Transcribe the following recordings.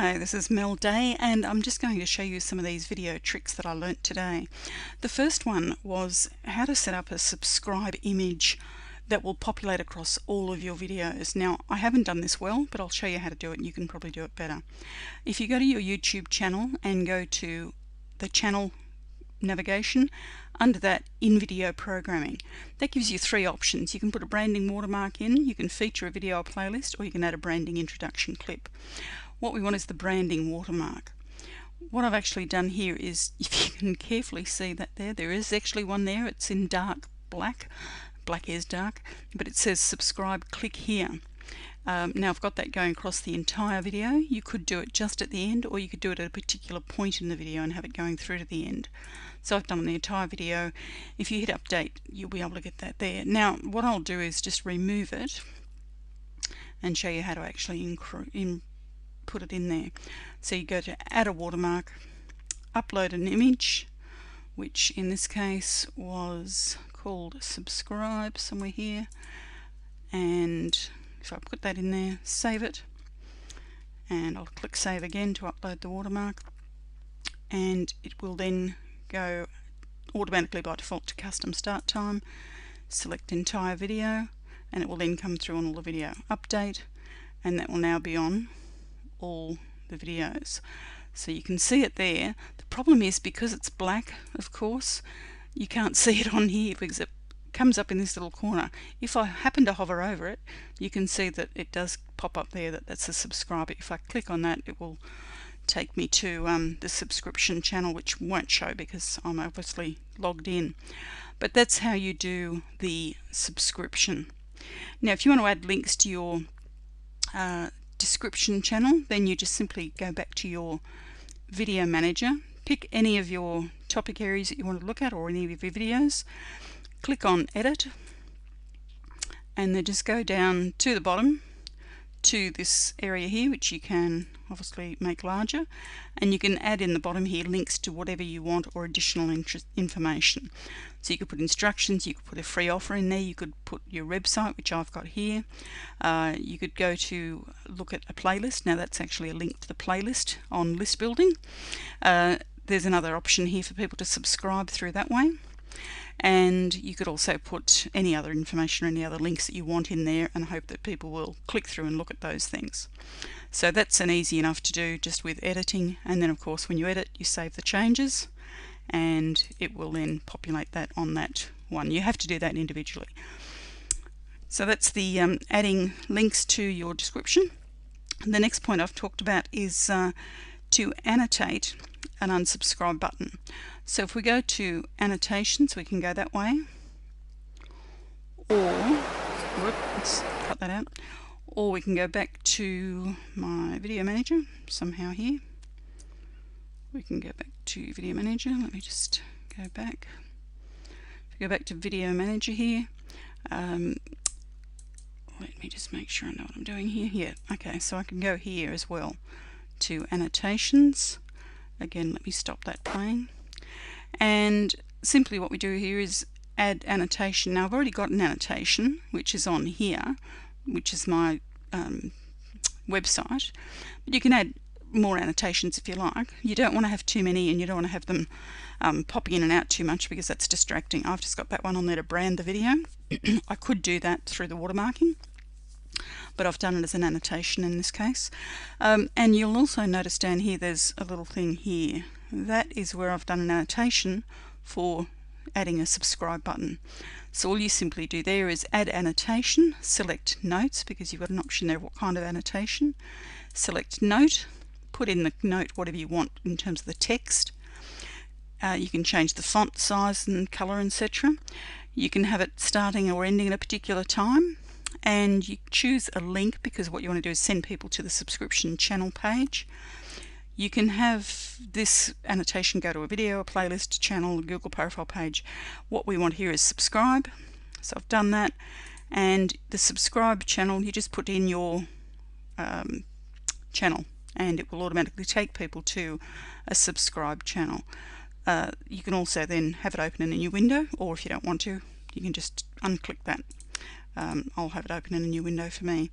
Hi, this is Mel Day, and I'm just going to show you some of these video tricks that I learnt today. The first one was how to set up a subscribe image that will populate across all of your videos. Now, I haven't done this well, but I'll show you how to do it and you can probably do it better. If you go to your YouTube channel and go to the channel navigation, under that in video programming, that gives you three options. You can put a branding watermark in, you can feature a video or playlist, or you can add a branding introduction clip. What we want is the branding watermark. What I've actually done here is, if you can carefully see that there is actually one there. It's in dark black. Black is dark, but it says subscribe, click here. Now I've got that going across the entire video. You could do it just at the end, or you could do it at a particular point in the video and have it going through to the end. So I've done the entire video. If you hit update, you'll be able to get that there. Now what I'll do is just remove it and show you how to actually put it in there. So you go to add a watermark, upload an image, which in this case was called subscribe, somewhere here, and if I put that in there, save it, and I'll click save again to upload the watermark, and it will then go automatically by default to custom start time. Select entire video, and it will then come through on all the video. Update, and that will now be on all the videos. So you can see it there. The problem is, because it's black, of course, you can't see it on here because it comes up in this little corner. If I happen to hover over it, you can see that it does pop up there that that's a subscriber. If I click on that, it will take me to the subscription channel, which won't show because I'm obviously logged in. But that's how you do the subscription. Now if you want to add links to your description channel, then you just simply go back to your video manager, pick any of your topic areas that you want to look at or any of your videos, click on edit, and then just go down to the bottom to this area here, which you can obviously make larger, and you can add in the bottom here links to whatever you want or additional information. So you could put instructions, you could put a free offer in there, you could put your website, which I've got here. You could go to look at a playlist. Now that's actually a link to the playlist on list building. There's another option here for people to subscribe through that way. And you could also put any other information or any other links that you want in there and hope that people will click through and look at those things. So that's an easy enough to do just with editing, and then of course when you edit you save the changes and it will then populate that on that one. You have to do that individually. So that's the adding links to your description. The next point I've talked about is to annotate an unsubscribe button. So if we go to annotations, we can go that way, or let's cut that out, or we can go back to my video manager somehow here. We can go back to video manager. Let me just go back. If we go back to video manager here, let me just make sure I know what I'm doing here. Yeah, okay, so I can go here as well to annotations. Again, let me stop that playing. And simply what we do here is add annotation. Now I've already got an annotation which is on here, which is my website, but you can add more annotations if you like. You don't want to have too many, and you don't want to have them popping in and out too much because that's distracting. I've just got that one on there to brand the video. I could do that through the watermarking, but I've done it as an annotation in this case. And you'll also notice down here there's a little thing here. That is where I've done an annotation for adding a subscribe button. So all you simply do there is add annotation, select notes, because you've got an option there of what kind of annotation. Select note, put in the note whatever you want in terms of the text. You can change the font size and colour, etc. You can have it starting or ending at a particular time. And you choose a link, because what you want to do is send people to the subscription channel page. You can have this annotation go to a video, a playlist, channel, a Google profile page. What we want here is subscribe. So I've done that. And the subscribe channel, you just put in your channel and it will automatically take people to a subscribe channel. You can also then have it open in a new window, or if you don't want to, you can just unclick that. I'll have it open in a new window for me.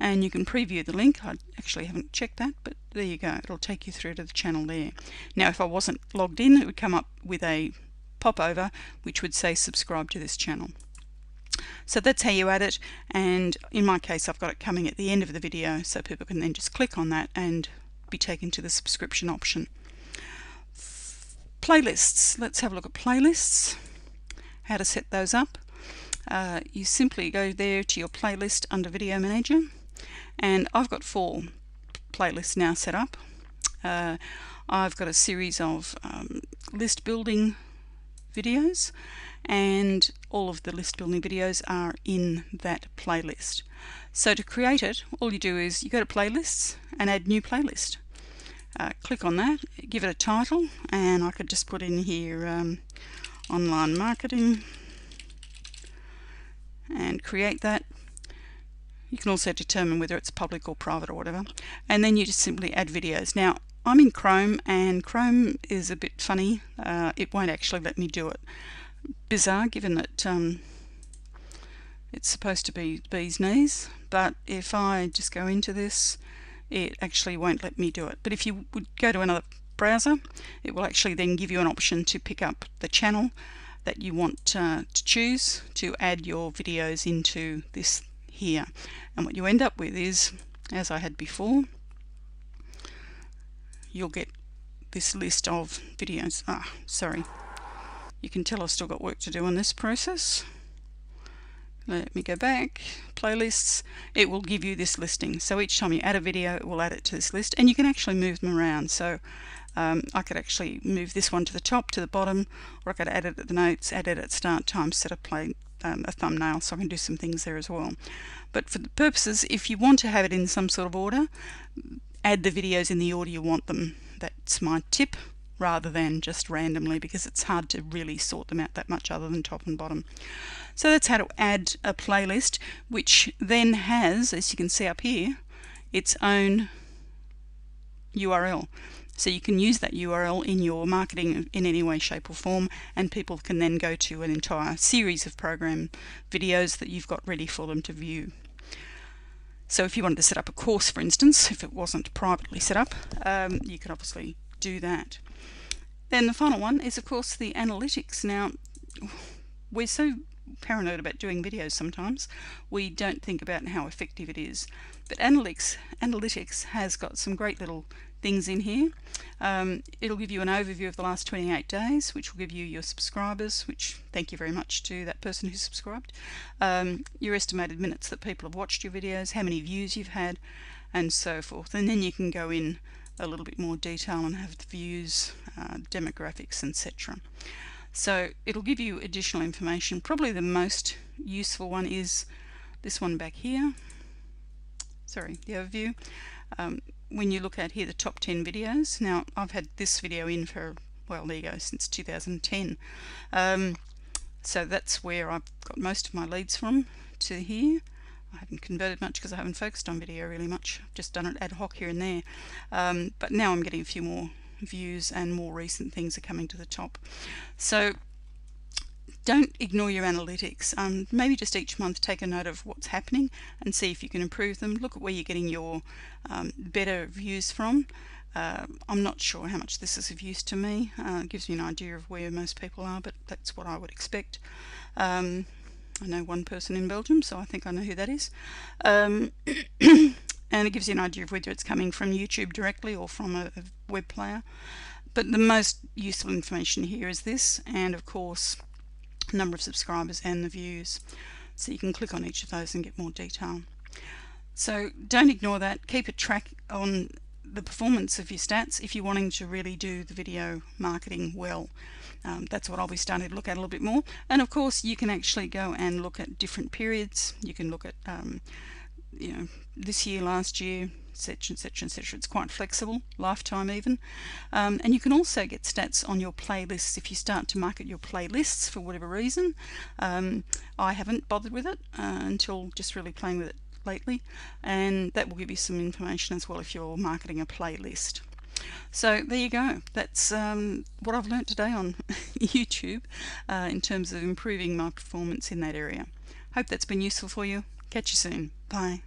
And you can preview the link. I actually haven't checked that, but there you go. It'll take you through to the channel there. Now if I wasn't logged in, it would come up with a pop-over which would say subscribe to this channel. So that's how you add it, and in my case I've got it coming at the end of the video, so people can then just click on that and be taken to the subscription option. Playlists. Let's have a look at playlists, how to set those up. You simply go there to your playlist under Video Manager, and I've got 4 playlists now set up. I've got a series of list building videos, and all of the list building videos are in that playlist. So to create it, all you do is you go to playlists and add new playlist. Click on that, give it a title, and I could just put in here online marketing and create that. You can also determine whether it's public or private or whatever, and then you just simply add videos. Now I'm in Chrome, and Chrome is a bit funny. It won't actually let me do it. Bizarre, given that it's supposed to be bee's knees, but if I just go into this, it actually won't let me do it. But if you would go to another browser, it will actually then give you an option to pick up the channel that you want to choose to add your videos into this here. And what you end up with is, as I had before, you'll get this list of videos. Sorry. You can tell I've still got work to do on this process. Let me go back. Playlists. It will give you this listing. So each time you add a video, it will add it to this list, and you can actually move them around. So I could actually move this one to the top, to the bottom, or I could add it at the notes, add it at start time, set a thumbnail, so I can do some things there as well. But for the purposes, if you want to have it in some sort of order, add the videos in the order you want them. That's my tip, rather than just randomly, because it's hard to really sort them out that much other than top and bottom. So that's how to add a playlist, which then has, as you can see up here, its own URL. So you can use that URL in your marketing in any way, shape or form, and people can then go to an entire series of program videos that you've got ready for them to view. So if you wanted to set up a course, for instance, if it wasn't privately set up, you could obviously do that. Then the final one is, of course, the analytics. Now, we're so paranoid about doing videos sometimes, we don't think about how effective it is. But analytics has got some great little things in here. It'll give you an overview of the last 28 days, which will give you your subscribers, which thank you very much to that person who subscribed, your estimated minutes that people have watched your videos, how many views you've had, and so forth. And then you can go in a little bit more detail and have the views, demographics, etc. So it'll give you additional information. Probably the most useful one is this one back here. Sorry, the overview. When you look at here, the top 10 videos. Now I've had this video in for, well, there you go, since 2010. So that's where I've got most of my leads from, to here. I haven't converted much because I haven't focused on video really much. I've just done it ad hoc here and there. But now I'm getting a few more views, and more recent things are coming to the top. So don't ignore your analytics. Maybe just each month take a note of what's happening and see if you can improve them. Look at where you're getting your better views from. I'm not sure how much this is of use to me. It gives me an idea of where most people are, but that's what I would expect. I know one person in Belgium, so I think I know who that is. And it gives you an idea of whether it's coming from YouTube directly or from a web player. But the most useful information here is this, and of course number of subscribers and the views. So you can click on each of those and get more detail. So don't ignore that. Keep a track on the performance of your stats if you're wanting to really do the video marketing well. That's what I'll be starting to look at a little bit more. And of course you can actually go and look at different periods. You can look at you know, this year, last year, etc, etc, etc. It's quite flexible, lifetime even. And you can also get stats on your playlists if you start to market your playlists for whatever reason. I haven't bothered with it until just really playing with it lately, and that will give you some information as well if you're marketing a playlist. So there you go. That's what I've learnt today on YouTube in terms of improving my performance in that area. Hope that's been useful for you. Catch you soon. Bye.